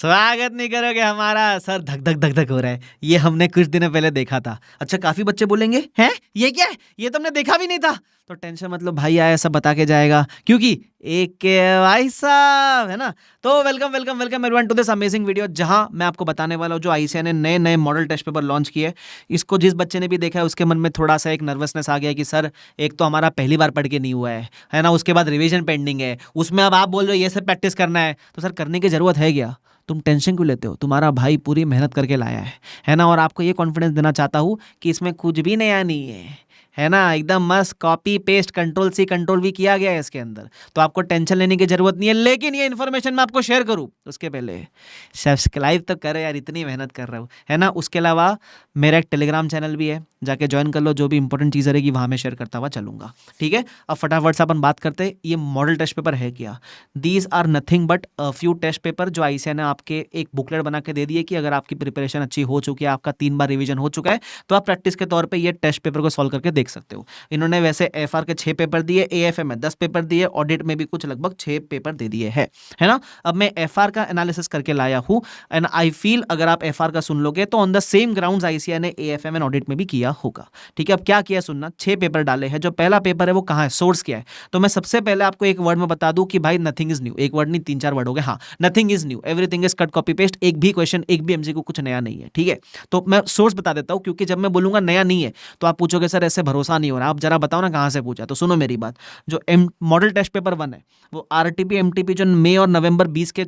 स्वागत नहीं करोगे हमारा? सर धक धक धक धक हो रहा है। ये हमने कुछ दिनों पहले देखा था। अच्छा, काफी बच्चे बोलेंगे हैं ये क्या है, ये तुमने देखा भी नहीं था। तो टेंशन मतलब भाई आया सब बता के जाएगा, क्योंकि एक के भाई साहब है ना। तो welcome welcome welcome everyone to this amazing video, जहां मैं आपको बताने वाला हूं जो आईसीएआई ने नए नए मॉडल टेस्ट पेपर लॉन्च किए। इसको जिस बच्चे ने भी देखा है उसके मन में थोड़ा सा एक नर्वसनेस आ गया कि सर एक तो हमारा पहली बार पढ़ के नहीं हुआ है ना, उसके बाद रिवीजन पेंडिंग है, उसमें अब आप बोल रहे हो ये सब प्रैक्टिस करना है। तो सर करने की जरूरत है क्या? तुम टेंशन क्यों लेते हो? तुम्हारा भाई पूरी मेहनत करके लाया है ना। और आपको ये कॉन्फिडेंस देना चाहता हूँ कि इसमें कुछ भी नया नहीं है ना। एकदम मस्त copy paste control C control भी किया गया है इसके अंदर, तो आपको टेंशन लेने की जरूरत नहीं है। लेकिन ये इन्फॉर्मेशन मैं आपको शेयर करूँ उसके पहले सब्सक्राइब तो करो यार, इतनी मेहनत कर रहा हूँ है ना। उसके अलावा मेरा एक टेलीग्राम चैनल भी है, जाके ज्वाइन कर लो। जो भी इंपॉर्टेंट चीज़ रहेगी वहाँ मैं शेयर करता हुआ चलूंगा, ठीक है। अब फटाफट से अपन बात करते हैं ये मॉडल टेस्ट पेपर है क्या। These are nothing but few test paper जो आईसीएआई ने आपके एक बुकलेट बना के दे दी है कि अगर आपकी प्रिपरेशन अच्छी हो चुकी है, आपका 3 बार रिवीजन हो चुका है, तो आप प्रैक्टिस के तौर पे ये टेस्ट पेपर को सॉल्व करके देख सकते हो। इन्होंने वैसे एफआर के 6 पेपर दिए, एएफए में 10 पेपर दिए, ऑडिट में भी कुछ लगभग 6 पेपर दे दिए है ना। अब मैं एफआर का एनालिसिस करके लाया हूँ एंड आई फील अगर आप एफआर का सुन लोगे तो on the same grounds ICAI ने एएफएम एंड ऑडिट में भी किया होगा, ठीक है। अब क्या किया सुनना, 6 पेपर डाले हैं। जो पहला पेपर है वो कहाँ है, सोर्स क्या है। तो मैं सबसे पहले आपको एक वर्ड में बता दूं कि भाई नथिंग इज न्यू। एक वर्ड नहीं 3-4 वर्ड हो गए। हाँ, nothing is new, everything is cut copy paste. एक भी क्वेश्चन एक भी एमसीक्यू कुछ नया नहीं है, ठीक है। तो मैं सोर्स बता देता हूं, क्योंकि जब मैं बोलूंगा नया नहीं है तो आप पूछोगे सर ऐसे भरोसा नहीं हो रहा, आप जरा बताओ ना कहां से पूछा। तो सुनो मेरी बात, जो मॉडल टेस्ट पेपर 1 है वो आरटीपी एमटीपी जो मई और नवंबर 20 के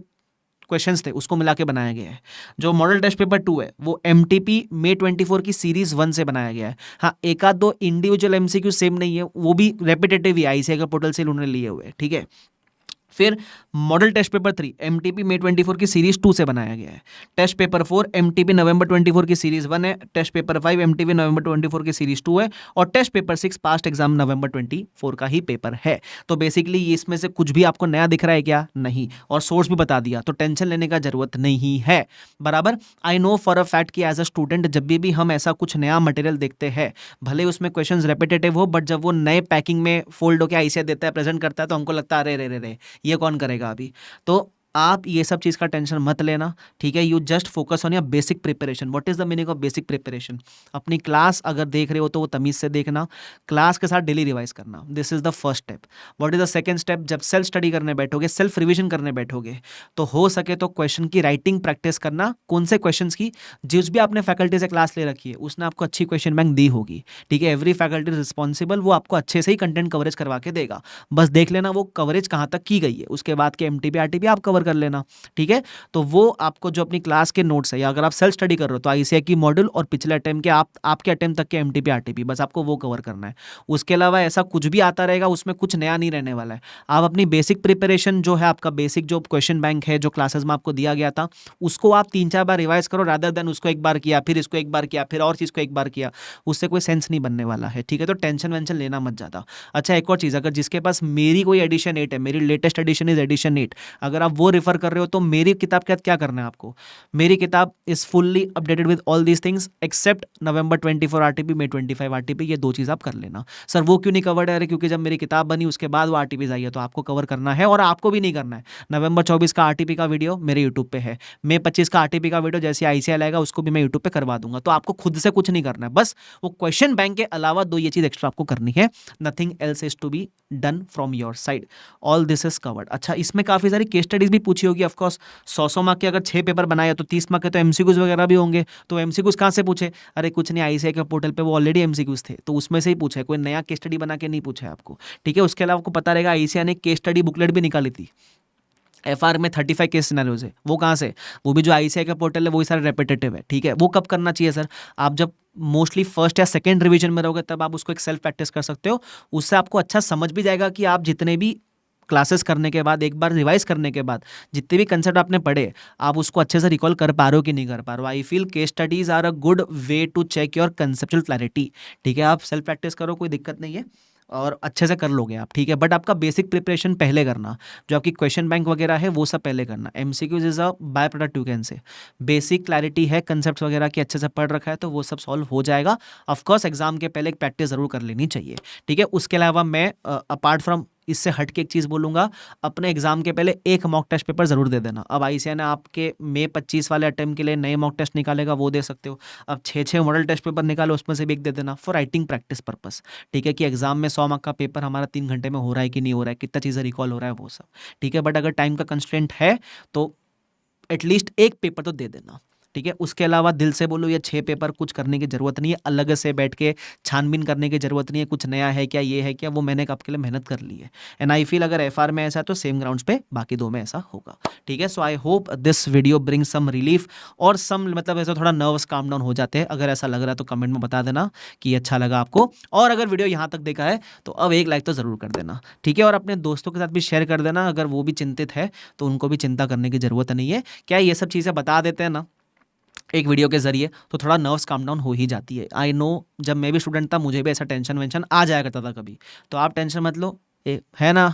क्वेश्चंस थे उसको मिला के बनाया गया है। जो मॉडल टेस्ट पेपर 2 है वो एमटीपी मई 24 की सीरीज 1 से बनाया गया है। हाँ, एक आध दो इंडिविजुअल एमसीक्यू सेम नहीं है, वो भी रेपिटेटिव ही आईसीएआई का पोर्टल से उन्होंने लिए हुए हैं, ठीक है। फिर मॉडल टेस्ट पेपर 3 एमटीपी मई 24 की सीरीज 2 से बनाया गया है। टेस्ट पेपर 4 एमटीपी नवंबर 24 की सीरीज 1 है। टेस्ट पेपर 5 एमटीपी नवंबर 24 की सीरीज 2 है। और टेस्ट पेपर 6 पास्ट एग्जाम नवंबर 24 का ही पेपर है। तो बेसिकली इसमें से कुछ भी आपको नया दिख रहा है क्या? नहीं। और सोर्स भी बता दिया, तो टेंशन लेने का जरूरत नहीं है, बराबर। I know for a fact कि एज अ स्टूडेंट जब भी हम ऐसा कुछ नया मटेरियल देखते हैं, भले उसमें क्वेश्चन रेपिटेटिव हो, बट जब वो नए पैकिंग में फोल्ड होकर आईसीएआई देता है, प्रेजेंट करता है, तो हमको लगता है अरे रे रे ये कौन करेगा अभी। तो आप ये सब चीज़ का टेंशन मत लेना, ठीक है। You just focus on your basic preparation. What is the meaning of basic preparation? अपनी क्लास अगर देख रहे हो तो वो तमीज़ से देखना, क्लास के साथ डेली रिवाइज करना। This is the first step. What is the second step? जब सेल्फ स्टडी करने बैठोगे, सेल्फ रिविजन करने बैठोगे, तो हो सके तो क्वेश्चन की राइटिंग प्रैक्टिस करना। कौन से क्वेश्चन की? जिस भी आपने फैकल्टी से क्लास ले रखी है उसने आपको अच्छी क्वेश्चन बैंक दी होगी, ठीक है। एवरी फैकल्टी रिस्पॉन्सिबल, वो आपको अच्छे से ही कंटेंट कवरेज करवा के देगा। बस देख लेना वो कवरेज कहाँ तक की गई है, उसके बाद के एमटीपी आरटीपी आप कवर कर लेना, ठीक है। तो वो आपको जो अपनी क्लास के नोट्स है, या अगर आप सेल्फ स्टडी कर रहे हो तो आईसीएआई की मॉड्यूल और पिछले अटेम्प्ट के आपके अटेम्प्ट तक के एमटीपी आरटीपी, बस आपको वो कवर करना है। उसके अलावा ऐसा कुछ भी आता रहेगा, उसमें कुछ नया नहीं रहने वाला है। आप अपनी बेसिक प्रिपरेशन जो है, आपका बेसिक जो क्वेश्चन बैंक है जो क्लासेस में आपको दिया गया था, उसको आप 3-4 बार रिवाइज करो, रादर देन उसको एक बार किया, फिर इसको एक बार किया, फिर और चीज़ को एक बार किया। उससे कोई सेंस नहीं बनने वाला है, ठीक है। तो टेंशन वेंशन लेना मत ज़्यादा। अच्छा, एक और चीज़, अगर जिसके पास मेरी कोई एडिशन 8 है, मेरी लेटेस्ट एडिशन इज एडिशन 8, अगर आप वो रेफर कर रहे हो तो मेरी किताब के साथ क्या करना है आपको? मेरी किताब is fully updated with all these things except November 24 RTP, May 25 RTP. ये 2 चीज़ आप कर लेना। सर वो क्यों नहीं कवर्ड है? अरे क्योंकि जब मेरी किताब बनी उसके बाद वो आरटीपीज आई है, तो आपको कवर करना है। और आपको भी नहीं करना है। नवंबर 24 का आरटीपी का वीडियो मेरे यूट्यूब पे है, मई 25 का आरटीपी का वीडियो जैसे आईसीएआई आएगा उसको भी मैं यूट्यूब पे करवा दूंगा। तो आपको खुद से कुछ नहीं करना है, बस वो क्वेश्चन बैंक के अलावा 2 ये चीज़ एक्स्ट्रा आपको करनी है। Nothing else is to be done from your side, all this is covered. अच्छा, इसमें काफ़ी सारी केस स्टडीज भी पूछी होगी ऑफकोर्स। 100 मार्क के अगर 6 पेपर बनाए तो 30 मार्क के तो एमसीक्यूज वगैरह भी होंगे। तो एमसीक्यूज कहाँ से पूछे? अरे कुछ नहीं, आईसीएआई के पोर्टल पे वो ऑलरेडी एमसीक्यूज थे, तो उसमें से ही पूछे, कोई नया केस स्टडी बना के नहीं पूछा है आपको, ठीक है। उसके अलावा आपको पता रहेगा आईसीएआई ने केस स्टडी बुकलेट भी निकाली थी। एफआर में 35 केस सिनेरियोज है, वो कहाँ से? वो भी जो आईसीएआई का पोर्टल है वही सारे रेपिटेटिव है, ठीक है। वो कब करना चाहिए सर? आप जब मोस्टली फर्स्ट या सेकंड रिवीजन में रहोगे तब आप उसको एक सेल्फ प्रैक्टिस कर सकते हो। उससे आपको अच्छा समझ भी जाएगा कि आप जितने भी क्लासेस करने के बाद, एक बार रिवाइज करने के बाद, जितने भी कंसेप्ट आपने पढ़े, आप उसको अच्छे से रिकॉल कर पा रहे हो कि नहीं कर पा रहे हो। I feel case studies are a good way to check your conceptual clarity, ठीक है। आप सेल्फ प्रैक्टिस करो, कोई दिक्कत नहीं है और अच्छे से कर लोगे आप, ठीक है। बट आपका बेसिक प्रिपरेशन पहले करना, जो आपकी क्वेश्चन बैंक वगैरह है वो सब पहले करना। MCQs is a by product, you can say. Basic clarity है, कंसेप्ट वगैरह की अच्छे से पढ़ रखा है तो वो सब सॉल्व हो जाएगा। ऑफकोर्स एग्जाम के पहले एक प्रैक्टिस जरूर कर लेनी चाहिए, ठीक है। उसके अलावा मैं अपार्ट फ्रॉम इससे हट के एक चीज़ बोलूँगा, अपने एग्जाम के पहले एक मॉक टेस्ट पेपर ज़रूर दे देना। अब आईसीएआई ने आपके मई 25 वाले अटेम्प्ट के लिए नए मॉक टेस्ट निकालेगा, वो दे सकते हो। अब 6 मॉडल टेस्ट पेपर निकालो, उसमें से भी एक दे देना फॉर राइटिंग प्रैक्टिस पर्पस। ठीक है, कि एग्जाम में 100 मार्क का पेपर हमारा 3 घंटे में हो रहा है कि नहीं हो रहा है, कितना चीज़ें रिकॉल हो रहा है, वो सब। ठीक है, बट अगर टाइम का कंस्ट्रेंट है तो एटलीस्ट एक पेपर तो दे देना। ठीक है, उसके अलावा दिल से बोलो, ये 6 पेपर कुछ करने की ज़रूरत नहीं है, अलग से बैठ के छानबीन करने की ज़रूरत नहीं है, कुछ नया है क्या, ये है क्या, वो मैंने आपके लिए मेहनत कर ली है। एंड आई फील अगर एफआर में ऐसा है तो सेम ग्राउंड्स पे बाकी 2 में ऐसा होगा। ठीक है, so I hope this video bring some relief और सम मतलब ऐसा थोड़ा नर्वस काम डाउन हो जाते हैं। अगर ऐसा लग रहा है तो कमेंट में बता देना कि अच्छा लगा आपको, और अगर वीडियो यहाँ तक देखा है तो अब एक लाइक तो ज़रूर कर देना। ठीक है, और अपने दोस्तों के साथ भी शेयर कर देना, अगर वो भी चिंतित है तो उनको भी चिंता करने की ज़रूरत नहीं है। क्या ये सब चीज़ें बता देते हैं ना एक वीडियो के जरिए, तो थोड़ा नर्व्स काम डाउन हो ही जाती है। आई नो, जब मैं भी स्टूडेंट था मुझे भी ऐसा टेंशन वेंशन आ जाया करता था कभी। तो आप टेंशन मत लो, है ना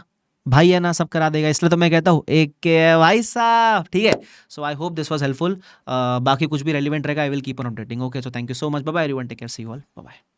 भाई, है ना, सब करा देगा। इसलिए तो मैं कहता हूँ एक के भाई साहब। ठीक है, so I hope this was helpful. बाकी कुछ भी रेलिवेंट रहेगा I will keep on updating. Okay, so thank you so much, bye bye everyone, take care, see you all, bye bye.